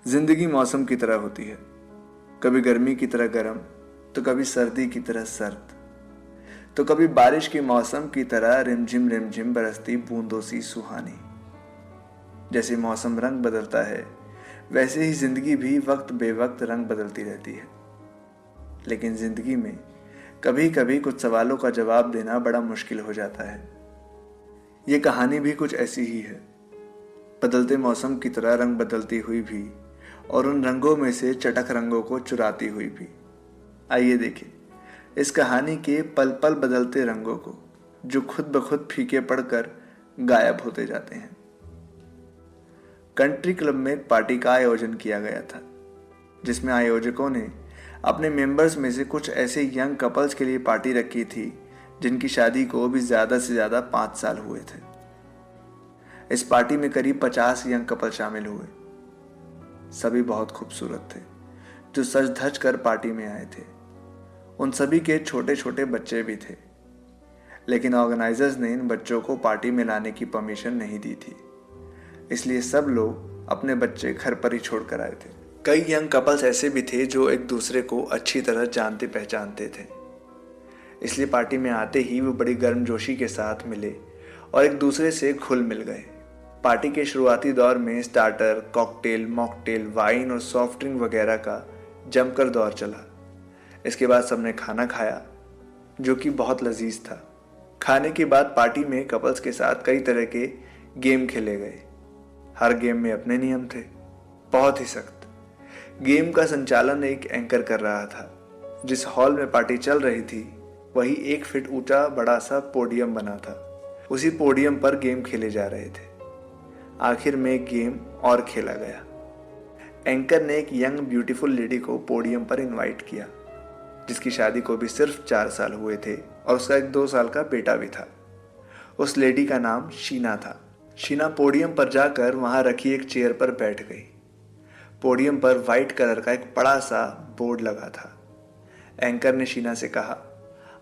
जिंदगी मौसम की तरह होती है, कभी गर्मी की तरह गर्म तो कभी सर्दी की तरह सर्द, तो कभी बारिश के मौसम की तरह रिमझिम बरसती बूंदों सी सुहानी। जैसे मौसम रंग बदलता है वैसे ही जिंदगी भी वक्त बेवक्त रंग बदलती रहती है। लेकिन जिंदगी में कभी कभी कुछ सवालों का जवाब देना बड़ा मुश्किल हो जाता है। ये कहानी भी कुछ ऐसी ही है, बदलते मौसम की तरह रंग बदलती हुई भी और उन रंगों में से चटक रंगों को चुराती हुई भी। आइए देखें इस कहानी के पल पल बदलते रंगों को, जो खुद ब खुद फीके पड़कर गायब होते जाते हैं। कंट्री क्लब में एक पार्टी का आयोजन किया गया था, जिसमें आयोजकों ने अपने मेंबर्स में से कुछ ऐसे यंग कपल्स के लिए पार्टी रखी थी जिनकी शादी को भी ज़्यादा से ज़्यादा 5 साल हुए थे। इस पार्टी में करीब 50 यंग कपल शामिल हुए। सभी बहुत खूबसूरत थे, जो सज धज कर पार्टी में आए थे। उन सभी के छोटे छोटे बच्चे भी थे, लेकिन ऑर्गेनाइजर्स ने इन बच्चों को पार्टी में लाने की परमिशन नहीं दी थी, इसलिए सब लोग अपने बच्चे घर पर ही छोड़ कर आए थे। कई यंग कपल्स ऐसे भी थे जो एक दूसरे को अच्छी तरह जानते पहचानते थे, इसलिए पार्टी में आते ही वो बड़ी गर्मजोशी के साथ मिले और एक दूसरे से घुल मिल गए। पार्टी के शुरुआती दौर में स्टार्टर, कॉकटेल, मॉकटेल, वाइन और सॉफ्ट ड्रिंक वगैरह का जमकर दौर चला। इसके बाद सबने खाना खाया, जो कि बहुत लजीज था। खाने के बाद पार्टी में कपल्स के साथ कई तरह के गेम खेले गए। हर गेम में अपने नियम थे, बहुत ही सख्त। गेम का संचालन एक एंकर कर रहा था। जिस हॉल में पार्टी चल रही थी वही 1 फीट ऊंचा बड़ा सा पोडियम बना था। उसी पोडियम पर गेम खेले जा रहे थे। आखिर में एक गेम और खेला गया। एंकर ने एक यंग ब्यूटीफुल लेडी को पोडियम पर इनवाइट किया, जिसकी शादी को भी सिर्फ 4 साल हुए थे और उसका एक 2 साल का बेटा भी था। उस लेडी का नाम शीना था। शीना पोडियम पर जाकर वहां रखी एक चेयर पर बैठ गई। पोडियम पर वाइट कलर का एक बड़ा सा बोर्ड लगा था। एंकर ने शीना से कहा,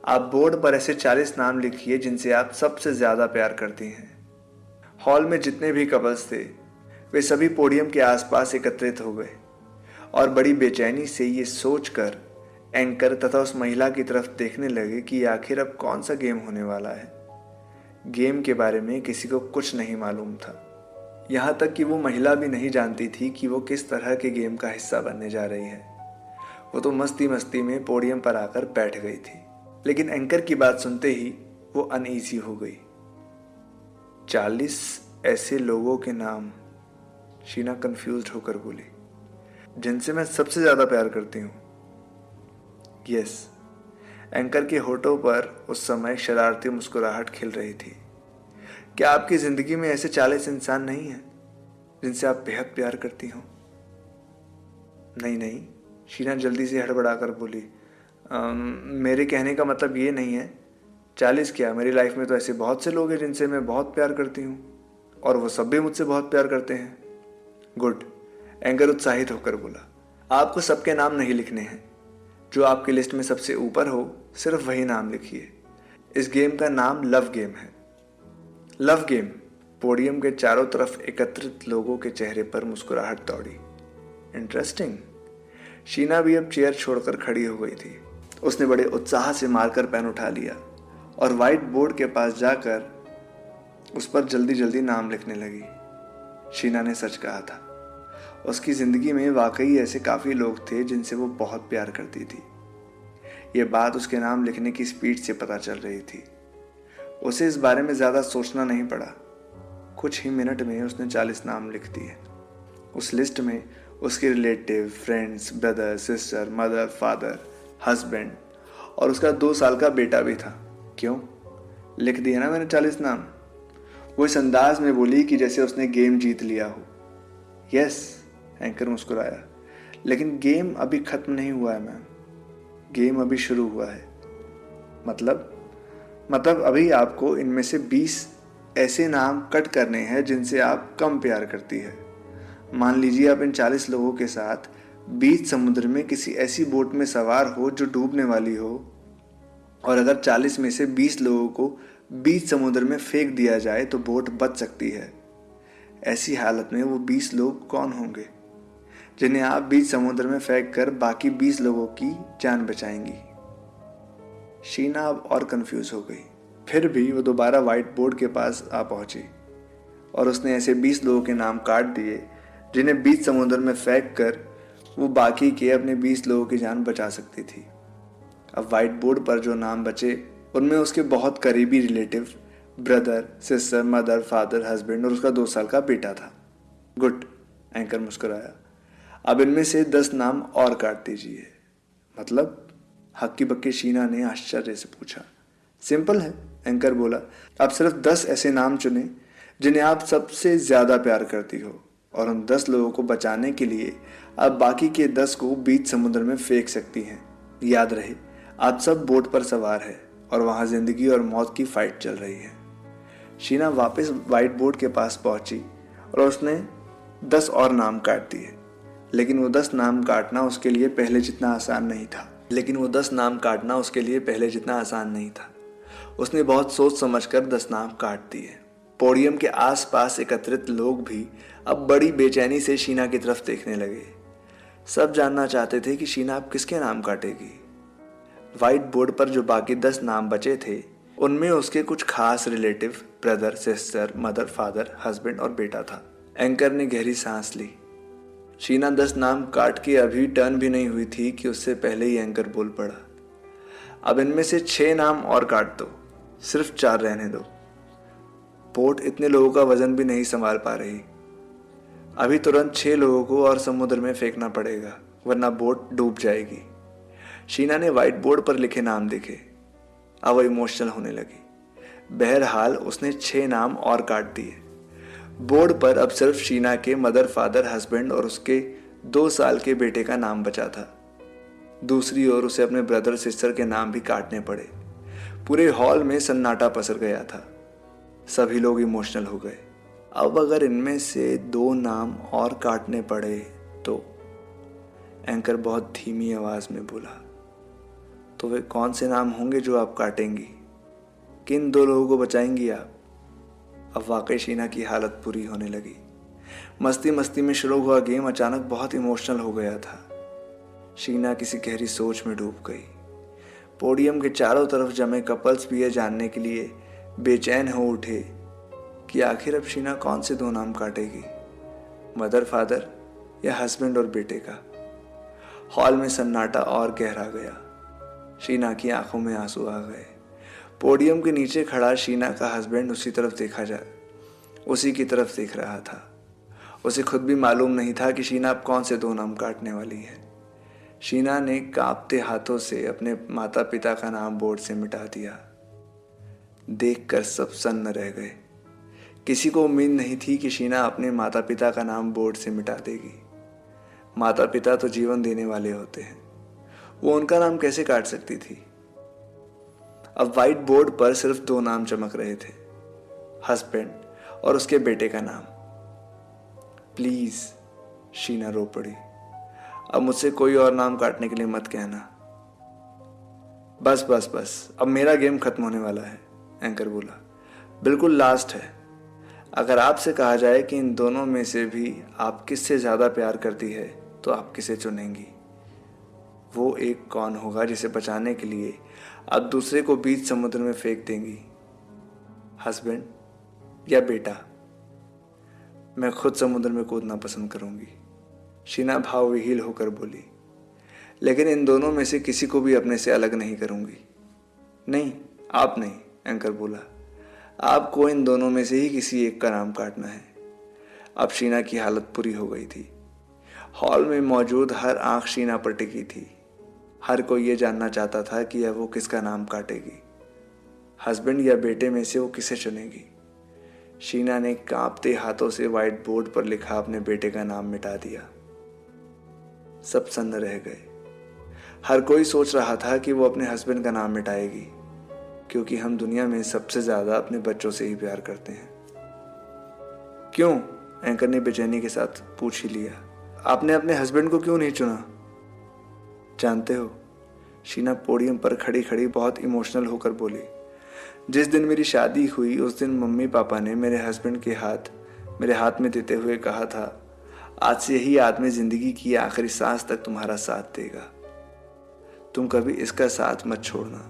आप बोर्ड पर ऐसे 40 नाम लिखिए जिनसे आप सबसे ज्यादा प्यार करती हैं। हॉल में जितने भी कपल्स थे वे सभी पोडियम के आसपास एकत्रित हो गए और बड़ी बेचैनी से ये सोचकर एंकर तथा उस महिला की तरफ देखने लगे कि आखिर अब कौन सा गेम होने वाला है। गेम के बारे में किसी को कुछ नहीं मालूम था। यहाँ तक कि वो महिला भी नहीं जानती थी कि वो किस तरह के गेम का हिस्सा बनने जा रही है। वो तो मस्ती मस्ती में पोडियम पर आकर बैठ गई थी, लेकिन एंकर की बात सुनते ही वो अनईजी हो गई। 40 ऐसे लोगों के नाम, शीना कंफ्यूज्ड होकर बोली, जिनसे मैं सबसे ज्यादा प्यार करती हूँ। यस, एंकर के होठों पर उस समय शरारती मुस्कुराहट खिल रही थी। क्या आपकी जिंदगी में ऐसे 40 इंसान नहीं हैं जिनसे आप बेहद प्यार करती हो? नहीं नहीं, शीना जल्दी से हड़बड़ाकर बोली, मेरे कहने का मतलब ये नहीं है। 40 क्या, मेरी लाइफ में तो ऐसे बहुत से लोग हैं जिनसे मैं बहुत प्यार करती हूँ और वो सब भी मुझसे बहुत प्यार करते हैं। गुड, एंकर उत्साहित होकर बोला, आपको सबके नाम नहीं लिखने हैं। जो आपकी लिस्ट में सबसे ऊपर हो सिर्फ वही नाम लिखिए। इस गेम का नाम लव गेम है। Love game. पोडियम के चारों तरफ एकत्रित लोगों के चेहरे पर मुस्कुराहट दौड़ी। इंटरेस्टिंग। शीना भी अब चेयर छोड़कर खड़ी हो गई थी। उसने बड़े उत्साह से मार्कर पेन उठा लिया और व्हाइट बोर्ड के पास जाकर उस पर जल्दी जल्दी नाम लिखने लगी। शीना ने सच कहा था, उसकी जिंदगी में वाकई ऐसे काफी लोग थे जिनसे वो बहुत प्यार करती थी। ये बात उसके नाम लिखने की स्पीड से पता चल रही थी। उसे इस बारे में ज्यादा सोचना नहीं पड़ा। कुछ ही मिनट में उसने 40 नाम लिख दिए। उस लिस्ट में उसके relative, friends, brother, sister, mother, father, husband और उसका 2 साल का बेटा भी था। क्यों? लिख दिया ना मैंने 40 नाम। वो इस अंदाज में बोली कि जैसे उसने गेम जीत लिया हो। यस, एंकर मुस्कुराया, लेकिन गेम अभी खत्म नहीं हुआ है मैम। गेम अभी शुरू हुआ है। मतलब अभी आपको इनमें से 20 ऐसे नाम कट करने हैं जिनसे आप कम प्यार करती है। मान लीजिए आप इन 40 लोगों के साथ बीच समुद्र में किसी ऐसी बोट में सवार हो जो डूबने वाली हो, और अगर 40 में से 20 लोगों को बीच समुद्र में फेंक दिया जाए तो बोट बच सकती है। ऐसी हालत में वो 20 लोग कौन होंगे? जिन्हें आप बीच समुद्र में फेंक कर बाकी 20 लोगों की जान बचाएंगी। शीना अब और कंफ्यूज हो गई। फिर भी वो दोबारा व्हाइट बोर्ड के पास आ पहुंची और उसने ऐसे 20 लोगों के नाम काट दिए जिन्हें बीच समुद्र में फेंक कर वो बाकी के अपने 20 लोगों की जान बचा सकती थी। अब व्हाइट बोर्ड पर जो नाम बचे उनमें उसके बहुत करीबी relative, brother, sister, mother, father, husband और उसका 2 साल का बेटा था। गुड, एंकर मुस्कुराया। अब इनमें से 10 नाम और काट दीजिए। मतलब? हक्की बक्की शीना ने आश्चर्य से पूछा। सिंपल है, एंकर बोला। आप सिर्फ 10 ऐसे नाम चुने जिन्हें आप सबसे ज्यादा प्यार करती हो और उन 10 लोगों को बचाने के लिए आप बाकी के 10 को बीच समुद्र में फेंक सकती हैं। याद रहे, आप सब बोट पर सवार है और वहां जिंदगी और मौत की फाइट चल रही है। शीना वापस व्हाइट बोर्ड के पास पहुंची और उसने 10 और नाम काट दिए। लेकिन वो 10 नाम काटना उसके लिए पहले जितना आसान नहीं था। उसने बहुत सोच समझकर 10 नाम काट दिए। पोडियम के आसपास एकत्रित लोग भी अब बड़ी बेचैनी से शीना की तरफ देखने लगे। सब जानना चाहते थे कि शीना अब किसके नाम काटेगी। व्हाइट बोर्ड पर जो बाकी 10 नाम बचे थे उनमें उसके कुछ खास relative, brother, sister, mother, father, husband और बेटा था। एंकर ने गहरी सांस ली। शीना 10 नाम काट के अभी टर्न भी नहीं हुई थी कि उससे पहले ही एंकर बोल पड़ा। अब इनमें से 6 नाम और काट दो, सिर्फ 4 रहने दो। बोट इतने लोगों का वजन भी नहीं संभाल पा रही। अभी तुरंत 6 लोगों को और समुद्र में फेंकना पड़ेगा, वरना बोट डूब जाएगी। शीना ने व्हाइट बोर्ड पर लिखे नाम देखे। अब वो इमोशनल होने लगी। बहरहाल उसने 6 नाम और काट दिए। बोर्ड पर अब सिर्फ शीना के मदर, फादर, हस्बैंड और उसके 2 साल के बेटे का नाम बचा था। दूसरी ओर उसे अपने ब्रदर, सिस्टर के नाम भी काटने पड़े। पूरे हॉल में सन्नाटा पसर गया था। सभी लोग इमोशनल हो गए। अब अगर इनमें से 2 नाम और काटने पड़े तो? एंकर बहुत धीमी आवाज में बोला। तो वे कौन से नाम होंगे जो आप काटेंगी? किन 2 लोगों को बचाएंगी आप? अब वाकई शीना की हालत बुरी होने लगी। मस्ती मस्ती में शुरू हुआ गेम अचानक बहुत इमोशनल हो गया था। शीना किसी गहरी सोच में डूब गई। पोडियम के चारों तरफ जमे कपल्स भी यह जानने के लिए बेचैन हो उठे कि आखिर अब शीना कौन से 2 नाम काटेगी, मदर, फादर या हस्बैंड और बेटे का। हॉल में सन्नाटा और गहरा गया। शीना की आंखों में आंसू आ गए। पोडियम के नीचे खड़ा शीना का हस्बैंड उसी की तरफ देख रहा था। उसे खुद भी मालूम नहीं था कि शीना अब कौन से 2 नाम काटने वाली है। शीना ने कांपते हाथों से अपने माता पिता का नाम बोर्ड से मिटा दिया। देखकर सब सन्न रह गए। किसी को उम्मीद नहीं थी कि शीना अपने माता पिता का नाम बोर्ड से मिटा देगी। माता पिता तो जीवन देने वाले होते हैं, वो उनका नाम कैसे काट सकती थी? अब व्हाइट बोर्ड पर सिर्फ 2 नाम चमक रहे थे, हस्बैंड और उसके बेटे का नाम। प्लीज, शीना रो पड़ी। अब मुझसे कोई और नाम काटने के लिए मत कहना। बस, अब मेरा गेम खत्म होने वाला है, एंकर बोला। बिल्कुल लास्ट है। अगर आपसे कहा जाए कि इन दोनों में से भी आप किससे ज्यादा प्यार करती है तो आप किसे चुनेंगी? वो एक कौन होगा जिसे बचाने के लिए आप दूसरे को बीच समुद्र में फेंक देंगी, हस्बैंड या बेटा? मैं खुद समुद्र में कूदना पसंद करूंगी, शीना भावविहील होकर बोली। लेकिन इन दोनों में से किसी को भी अपने से अलग नहीं करूंगी। नहीं, आप नहीं, एंकर बोला। आपको इन दोनों में से ही किसी एक का नाम काटना है। अब शीना की हालत बुरी हो गई थी। हॉल में मौजूद हर आंख शीना पर टिकी थी। हर कोई ये जानना चाहता था कि यह वो किसका नाम काटेगी, हस्बैंड या बेटे में से वो किसे चुनेगी। शीना ने कांपते हाथों से व्हाइट बोर्ड पर लिखा अपने बेटे का नाम मिटा दिया। सब सन्न रह गए। हर कोई सोच रहा था कि वो अपने हस्बैंड का नाम मिटाएगी, क्योंकि हम दुनिया में सबसे ज्यादा अपने बच्चों से ही प्यार करते हैं। क्यों? एंकर ने बेचैनी के साथ पूछ ही लिया। आपने अपने हस्बैंड को क्यों नहीं चुना? जानते हो, शीना पोडियम पर खड़ी खड़ी बहुत इमोशनल होकर बोली, जिस दिन मेरी शादी हुई उस दिन मम्मी पापा ने मेरे हस्बैंड के हाथ मेरे हाथ में देते हुए कहा था, आज से यही आदमी जिंदगी की आखिरी सांस तक तुम्हारा साथ देगा। तुम कभी इसका साथ मत छोड़ना।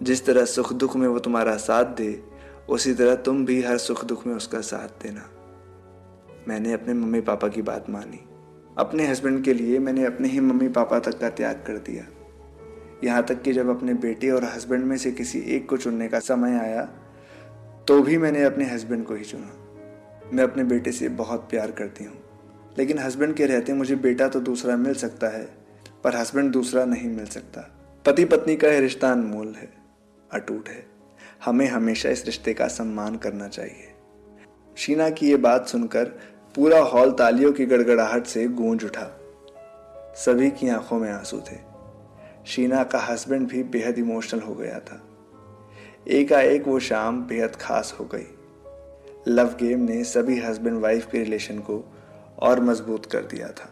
जिस तरह सुख दुख में वो तुम्हारा साथ दे, उसी तरह तुम भी हर सुख दुख में उसका साथ देना। मैंने अपने मम्मी पापा की बात मानी। अपने हस्बैंड के लिए मैंने अपने ही मम्मी पापा तक का त्याग कर दिया। यहाँ तक कि जब अपने बेटे और हस्बैंड में से किसी एक को चुनने का समय आया, तो भी मैंने अपने हस्बैंड को ही चुना। मैं अपने बेटे से बहुत प्यार करती हूँ, लेकिन हस्बैंड के रहते मुझे बेटा तो दूसरा मिल सकता है, पर हस्बैंड दूसरा नहीं मिल सकता। पति पत्नी का यह रिश्ता अनमोल है, अटूट है। हमें हमेशा इस रिश्ते का सम्मान करना चाहिए। शीना की ये बात सुनकर पूरा हॉल तालियों की गड़गड़ाहट से गूंज उठा। सभी की आंखों में आंसू थे। शीना का हस्बैंड भी बेहद इमोशनल हो गया था। एकाएक वो शाम बेहद खास हो गई। लव गेम ने सभी हस्बैंड वाइफ के रिलेशन को और मजबूत कर दिया था।